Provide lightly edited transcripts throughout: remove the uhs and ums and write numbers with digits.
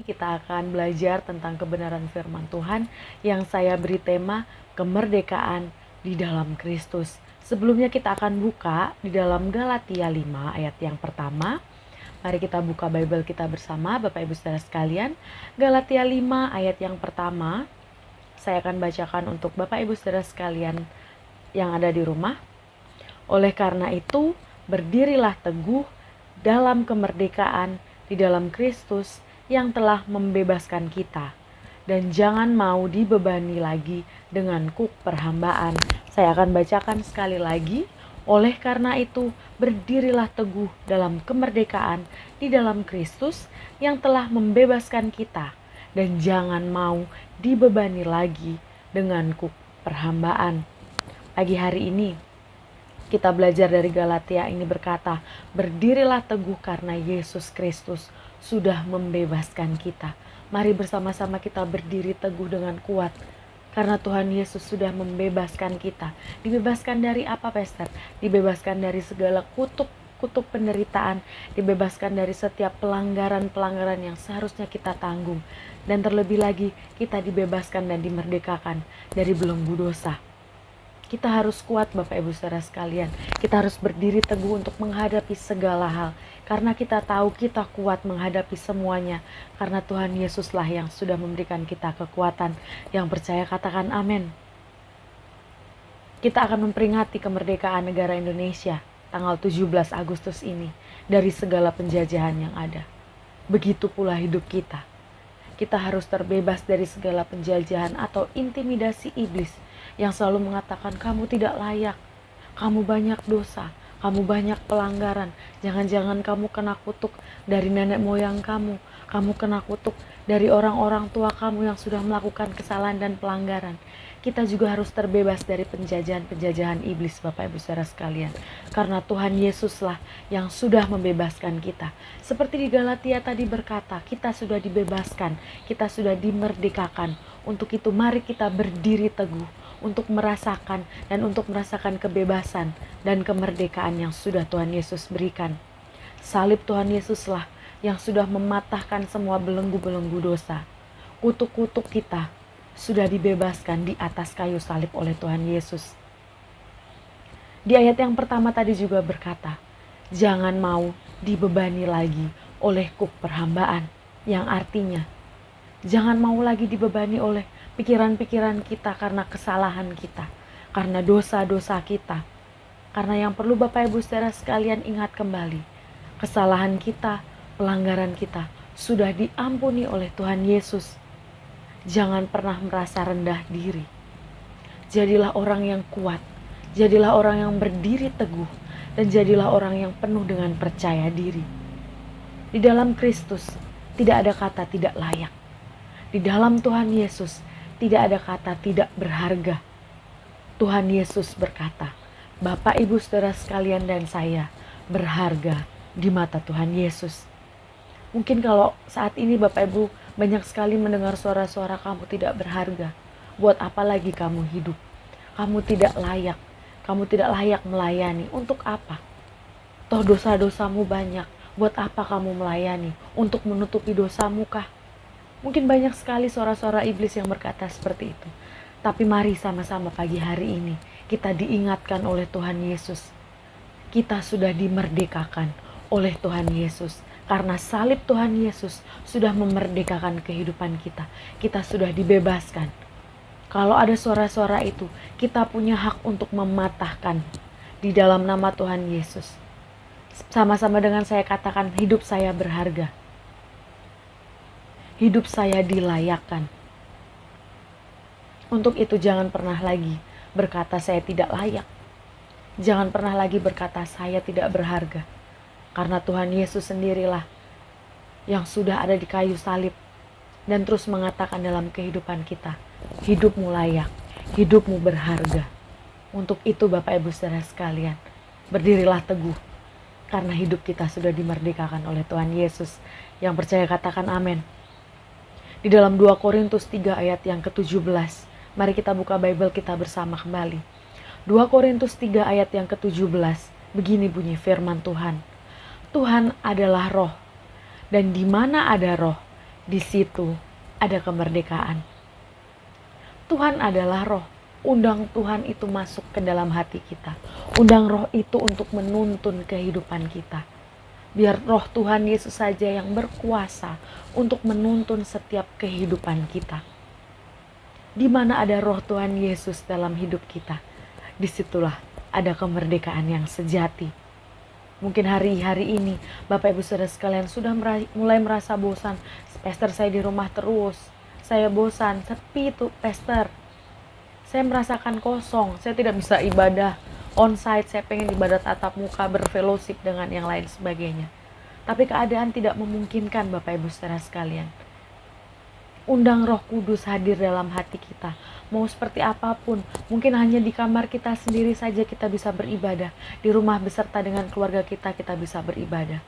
Kita akan belajar tentang kebenaran firman Tuhan yang saya beri tema kemerdekaan di dalam Kristus. Sebelumnya kita akan buka di dalam Galatia 5 ayat yang pertama. Mari kita buka Bible kita bersama Bapak Ibu Saudara sekalian. Galatia 5 ayat yang pertama. Saya akan bacakan untuk Bapak Ibu Saudara sekalian yang ada di rumah. Oleh karena itu, berdirilah teguh dalam kemerdekaan di dalam Kristus yang telah membebaskan kita, dan jangan mau dibebani lagi dengan kuk perhambaan. Saya akan bacakan sekali lagi. Oleh karena itu, berdirilah teguh dalam kemerdekaan di dalam Kristus yang telah membebaskan kita, dan jangan mau dibebani lagi dengan kuk perhambaan. Pagi hari ini kita belajar dari Galatia ini berkata, berdirilah teguh karena Yesus Kristus sudah membebaskan kita. Mari bersama-sama kita berdiri teguh dengan kuat. Karena Tuhan Yesus sudah membebaskan kita. Dibebaskan dari apa, Pastor? Dibebaskan dari segala kutuk penderitaan. Dibebaskan dari setiap pelanggaran-pelanggaran yang seharusnya kita tanggung. Dan terlebih lagi, kita dibebaskan dan dimerdekakan dari belenggu dosa. Kita harus kuat Bapak Ibu Saudara sekalian. Kita harus berdiri teguh untuk menghadapi segala hal. Karena kita tahu kita kuat menghadapi semuanya. Karena Tuhan Yesuslah yang sudah memberikan kita kekuatan. Yang percaya katakan amin. Kita akan memperingati kemerdekaan negara Indonesia tanggal 17 Agustus ini dari segala penjajahan yang ada. Begitu pula hidup kita. Kita harus terbebas dari segala penjajahan atau intimidasi iblis yang selalu mengatakan kamu tidak layak, kamu banyak dosa, kamu banyak pelanggaran, jangan-jangan kamu kena kutuk dari nenek moyang kamu kena kutuk dari orang-orang tua kamu yang sudah melakukan kesalahan dan pelanggaran. Kita juga harus terbebas dari penjajahan-penjajahan iblis Bapak Ibu Saudara sekalian. Karena Tuhan Yesuslah yang sudah membebaskan kita. Seperti di Galatia tadi berkata, kita sudah dibebaskan, kita sudah dimerdekakan. Untuk itu mari kita berdiri teguh untuk merasakan kebebasan dan kemerdekaan yang sudah Tuhan Yesus berikan. Salib Tuhan Yesuslah yang sudah mematahkan semua belenggu-belenggu dosa. Kutuk-kutuk kita sudah dibebaskan di atas kayu salib oleh Tuhan Yesus. Di ayat yang pertama tadi juga berkata, jangan mau dibebani lagi oleh kuk perhambaan, yang artinya jangan mau lagi dibebani oleh pikiran-pikiran kita karena kesalahan kita, karena dosa-dosa kita. Karena yang perlu Bapak Ibu Saudara sekalian ingat kembali, kesalahan kita, pelanggaran kita sudah diampuni oleh Tuhan Yesus. Jangan pernah merasa rendah diri. Jadilah orang yang kuat, jadilah orang yang berdiri teguh, dan jadilah orang yang penuh dengan percaya diri. Di dalam Kristus tidak ada kata tidak layak. Di dalam Tuhan Yesus tidak ada kata tidak berharga. Tuhan Yesus berkata, Bapak Ibu Saudara sekalian dan saya berharga di mata Tuhan Yesus. Mungkin kalau saat ini Bapak Ibu banyak sekali mendengar suara-suara kamu tidak berharga. Buat apa lagi kamu hidup? Kamu tidak layak. Kamu tidak layak melayani. Untuk apa? Toh dosa-dosamu banyak. Buat apa kamu melayani? Untuk menutupi dosamu kah? Mungkin banyak sekali suara-suara iblis yang berkata seperti itu. Tapi mari sama-sama pagi hari ini kita diingatkan oleh Tuhan Yesus. Kita sudah dimerdekakan oleh Tuhan Yesus. Karena salib Tuhan Yesus sudah memerdekakan kehidupan kita. Kita sudah dibebaskan. Kalau ada suara-suara itu, kita punya hak untuk mematahkan di dalam nama Tuhan Yesus. Sama-sama dengan saya katakan, hidup saya berharga. Hidup saya dilayakkan. Untuk itu jangan pernah lagi berkata saya tidak layak. Jangan pernah lagi berkata saya tidak berharga. Karena Tuhan Yesus sendirilah yang sudah ada di kayu salib dan terus mengatakan dalam kehidupan kita, hidupmu layak, hidupmu berharga. Untuk itu Bapak Ibu Saudara sekalian, berdirilah teguh karena hidup kita sudah dimerdekakan oleh Tuhan Yesus. Yang percaya katakan amin. Di dalam 2 Korintus 3 ayat yang ke-17, mari kita buka Bible kita bersama kembali. 2 Korintus 3 ayat yang ke-17, begini bunyi firman Tuhan. Tuhan adalah roh, dan di mana ada roh, Di situ ada kemerdekaan. Tuhan adalah roh. Undang Tuhan itu masuk ke dalam hati kita. Undang roh itu untuk menuntun kehidupan kita. Biar roh Tuhan Yesus saja yang berkuasa untuk menuntun setiap kehidupan kita. Di mana ada roh Tuhan Yesus dalam hidup kita, disitulah ada kemerdekaan yang sejati. Mungkin hari-hari ini Bapak Ibu Saudara sekalian sudah mulai merasa bosan. Pastor, saya di rumah terus. Saya bosan, sepi itu pastor. Saya merasakan kosong, saya tidak bisa ibadah on-site, saya pengen ibadah tatap muka, berfellowship dengan yang lain sebagainya. Tapi keadaan tidak memungkinkan Bapak Ibu Saudara sekalian. Undang Roh Kudus hadir dalam hati kita. Mau seperti apapun, mungkin hanya di kamar kita sendiri saja kita bisa beribadah. Di rumah beserta dengan keluarga kita bisa beribadah.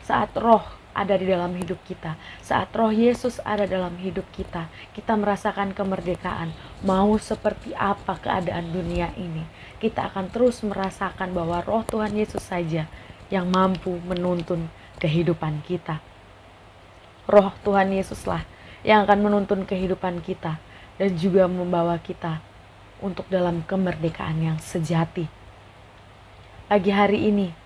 Saat roh ada di dalam hidup kita, saat roh Yesus ada dalam hidup kita, kita merasakan kemerdekaan. Mau seperti apa keadaan dunia ini, kita akan terus merasakan bahwa roh Tuhan Yesus saja yang mampu menuntun kehidupan kita. Roh Tuhan Yesuslah yang akan menuntun kehidupan kita dan juga membawa kita untuk dalam kemerdekaan yang sejati. Pagi hari ini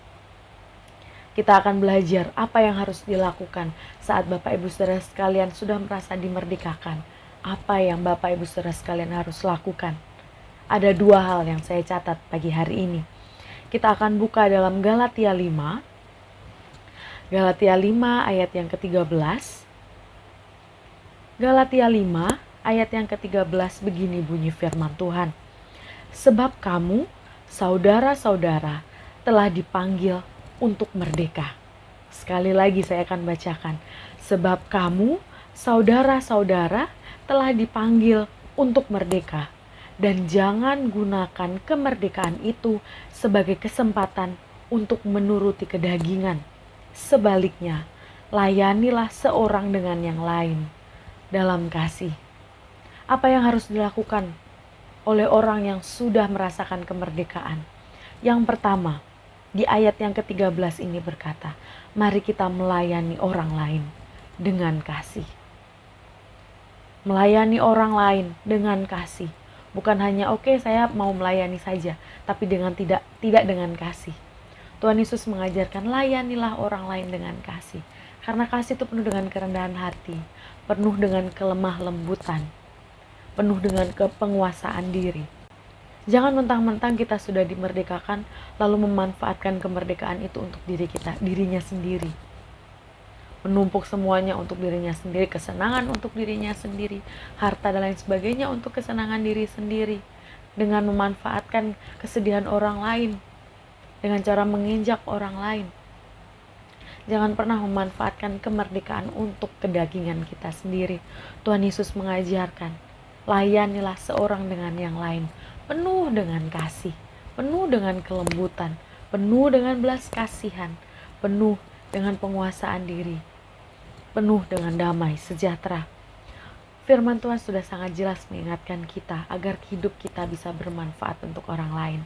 kita akan belajar apa yang harus dilakukan saat Bapak Ibu Saudara sekalian sudah merasa dimerdekakan. Apa yang Bapak Ibu Saudara sekalian harus lakukan. Ada dua hal yang saya catat pagi hari ini. Kita akan buka dalam Galatia 5. Galatia 5 ayat yang ke-13. Galatia 5 ayat yang ke-13 begini bunyi firman Tuhan. Sebab kamu, saudara-saudara, telah dipanggil untuk merdeka. Sekali lagi saya akan bacakan. Sebab kamu, saudara-saudara, telah dipanggil untuk merdeka. Dan jangan gunakan kemerdekaan itu sebagai kesempatan untuk menuruti kedagingan. Sebaliknya, layanilah seorang dengan yang lain dalam kasih. Apa yang harus dilakukan oleh orang yang sudah merasakan kemerdekaan? Yang pertama, di ayat yang ke-13 ini berkata, mari kita melayani orang lain dengan kasih. Melayani orang lain dengan kasih. Bukan hanya saya mau melayani saja, tapi tidak dengan kasih. Tuhan Yesus mengajarkan layanilah orang lain dengan kasih. Karena kasih itu penuh dengan kerendahan hati, penuh dengan kelemah lembutan, penuh dengan kepenguasaan diri. Jangan mentang-mentang kita sudah dimerdekakan, lalu memanfaatkan kemerdekaan itu untuk dirinya sendiri. Menumpuk semuanya untuk dirinya sendiri, kesenangan untuk dirinya sendiri, harta dan lain sebagainya untuk kesenangan diri sendiri. Dengan memanfaatkan kesedihan orang lain, dengan cara menginjak orang lain. Jangan pernah memanfaatkan kemerdekaan untuk kedagingan kita sendiri. Tuhan Yesus mengajarkan, layanilah seorang dengan yang lain, penuh dengan kasih, penuh dengan kelembutan, penuh dengan belas kasihan, penuh dengan penguasaan diri, penuh dengan damai sejahtera. Firman Tuhan sudah sangat jelas mengingatkan kita agar hidup kita bisa bermanfaat untuk orang lain.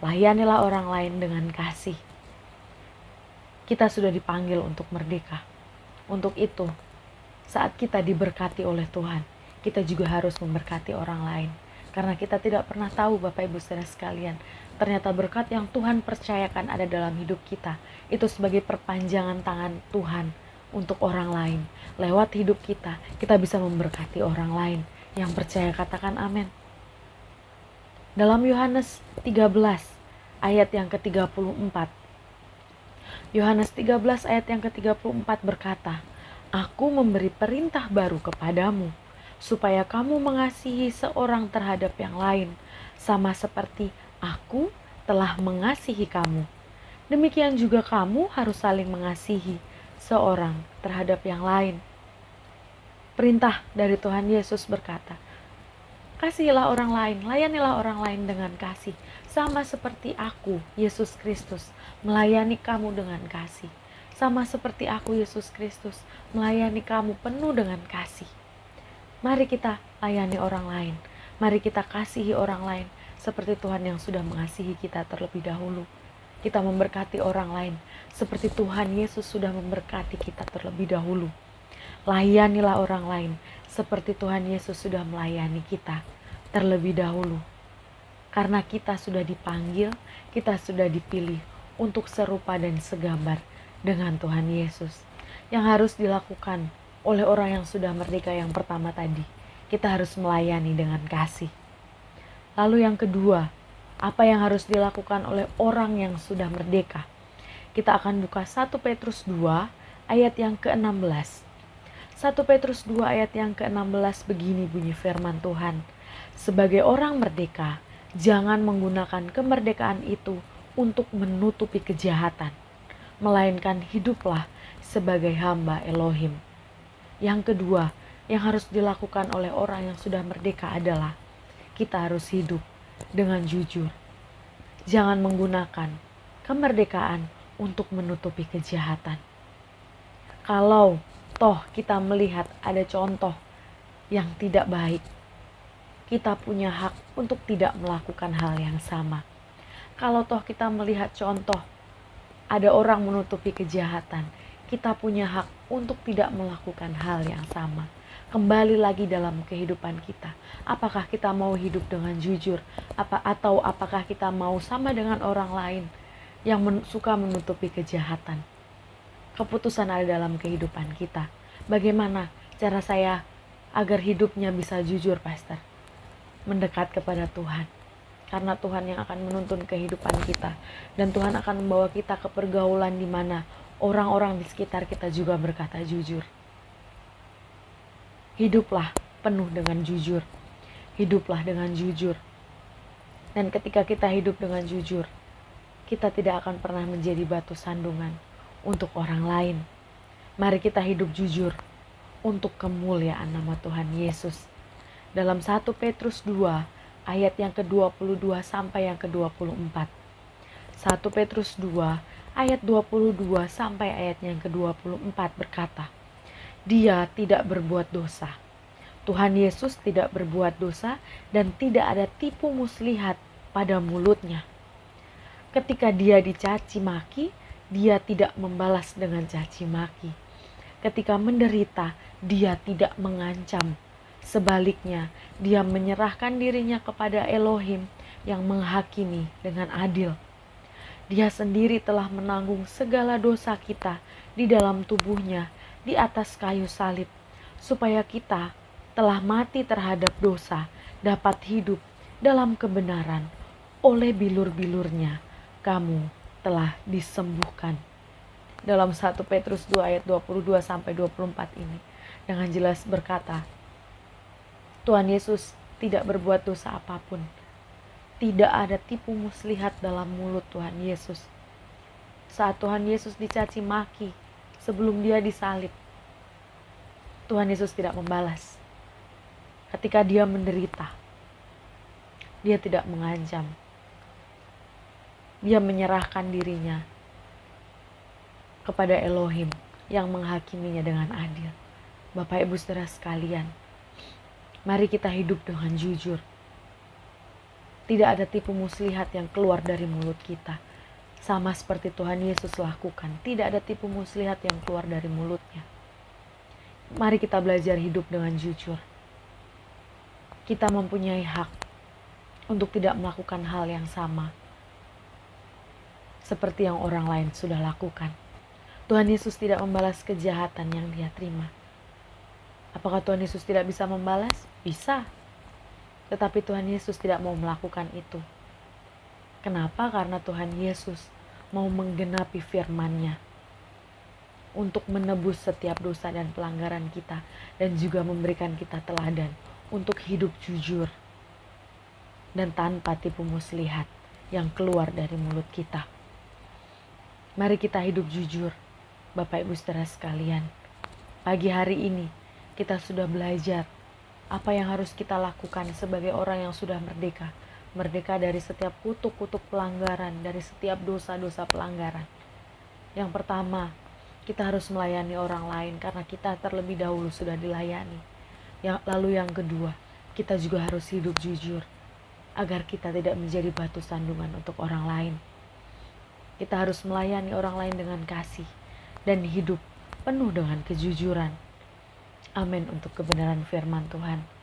Layanilah orang lain dengan kasih. Kita sudah dipanggil untuk merdeka. Untuk itu, saat kita diberkati oleh Tuhan, kita juga harus memberkati orang lain. Karena kita tidak pernah tahu Bapak Ibu Saudara sekalian, ternyata berkat yang Tuhan percayakan ada dalam hidup kita, itu sebagai perpanjangan tangan Tuhan untuk orang lain. Lewat hidup kita bisa memberkati orang lain. Yang percaya katakan amin. Dalam Yohanes 13 ayat yang ke-34, Yohanes 13 ayat yang ke-34 berkata, Aku memberi perintah baru kepadamu, supaya kamu mengasihi seorang terhadap yang lain, sama seperti aku telah mengasihi kamu. Demikian juga kamu harus saling mengasihi seorang terhadap yang lain. Perintah dari Tuhan Yesus berkata, kasihilah orang lain, layanilah orang lain dengan kasih, sama seperti aku, Yesus Kristus, melayani kamu dengan kasih. Sama seperti aku, Yesus Kristus, melayani kamu penuh dengan kasih. Mari kita layani orang lain. Mari kita kasihi orang lain seperti Tuhan yang sudah mengasihi kita terlebih dahulu. Kita memberkati orang lain seperti Tuhan Yesus sudah memberkati kita terlebih dahulu. Layanilah orang lain seperti Tuhan Yesus sudah melayani kita terlebih dahulu. Karena kita sudah dipanggil, kita sudah dipilih untuk serupa dan segambar dengan Tuhan Yesus. Yang harus dilakukan oleh orang yang sudah merdeka yang pertama tadi, kita harus melayani dengan kasih. Lalu yang kedua, apa yang harus dilakukan oleh orang yang sudah merdeka? Kita akan buka 1 Petrus 2 ayat yang ke-16. 1 Petrus 2 ayat yang ke-16 begini bunyi firman Tuhan. Sebagai orang merdeka, jangan menggunakan kemerdekaan itu untuk menutupi kejahatan, melainkan hiduplah sebagai hamba Elohim. Yang kedua, yang harus dilakukan oleh orang yang sudah merdeka adalah kita harus hidup dengan jujur. Jangan menggunakan kemerdekaan untuk menutupi kejahatan. Kalau toh kita melihat ada contoh yang tidak baik, kita punya hak untuk tidak melakukan hal yang sama. Kalau toh kita melihat contoh ada orang menutupi kejahatan, kita punya hak untuk tidak melakukan hal yang sama. Kembali lagi dalam kehidupan kita. Apakah kita mau hidup dengan jujur? Atau apakah kita mau sama dengan orang lain yang suka menutupi kejahatan? Keputusan ada dalam kehidupan kita. Bagaimana cara saya agar hidupnya bisa jujur, Pastor? Mendekat kepada Tuhan. Karena Tuhan yang akan menuntun kehidupan kita. Dan Tuhan akan membawa kita ke pergaulan di mana orang-orang di sekitar kita juga berkata jujur. Hiduplah penuh dengan jujur. Hiduplah dengan jujur. Dan ketika kita hidup dengan jujur, kita tidak akan pernah menjadi batu sandungan untuk orang lain. Mari kita hidup jujur untuk kemuliaan nama Tuhan Yesus. Dalam 1 Petrus 2 ayat yang ke-22 sampai yang ke-24. 1 Petrus 2 ayat 22 sampai ayat yang ke-24 berkata, Dia tidak berbuat dosa. Tuhan Yesus tidak berbuat dosa dan tidak ada tipu muslihat pada mulutnya. Ketika dia dicaci maki, dia tidak membalas dengan caci maki. Ketika menderita, dia tidak mengancam. Sebaliknya, dia menyerahkan dirinya kepada Elohim yang menghakimi dengan adil. Dia sendiri telah menanggung segala dosa kita di dalam tubuhnya di atas kayu salib, supaya kita telah mati terhadap dosa dapat hidup dalam kebenaran. Oleh bilur-bilurnya, kamu telah disembuhkan. Dalam 1 Petrus 2 ayat 22 sampai 24 ini dengan jelas berkata, Tuhan Yesus tidak berbuat dosa apapun. Tidak ada tipu muslihat dalam mulut Tuhan Yesus. Saat Tuhan Yesus dicaci maki sebelum dia disalib, Tuhan Yesus tidak membalas. Ketika dia menderita, dia tidak mengancam. Dia menyerahkan dirinya kepada Elohim yang menghakiminya dengan adil. Bapak Ibu Saudara sekalian, mari kita hidup dengan jujur. Tidak ada tipu muslihat yang keluar dari mulut kita. Sama seperti Tuhan Yesus lakukan. Tidak ada tipu muslihat yang keluar dari mulutnya. Mari kita belajar hidup dengan jujur. Kita mempunyai hak untuk tidak melakukan hal yang sama seperti yang orang lain sudah lakukan. Tuhan Yesus tidak membalas kejahatan yang dia terima. Apakah Tuhan Yesus tidak bisa membalas? Bisa. Tetapi Tuhan Yesus tidak mau melakukan itu. Kenapa? Karena Tuhan Yesus mau menggenapi firman-Nya untuk menebus setiap dosa dan pelanggaran kita dan juga memberikan kita teladan untuk hidup jujur dan tanpa tipu muslihat yang keluar dari mulut kita. Mari kita hidup jujur, Bapak Ibu Saudara sekalian. Pagi hari ini kita sudah belajar apa yang harus kita lakukan sebagai orang yang sudah merdeka. Merdeka dari setiap kutuk-kutuk pelanggaran, dari setiap dosa-dosa pelanggaran. Yang pertama, kita harus melayani orang lain karena kita terlebih dahulu sudah dilayani. Lalu yang kedua, kita juga harus hidup jujur agar kita tidak menjadi batu sandungan untuk orang lain. Kita harus melayani orang lain dengan kasih dan hidup penuh dengan kejujuran. Amin untuk kebenaran firman Tuhan.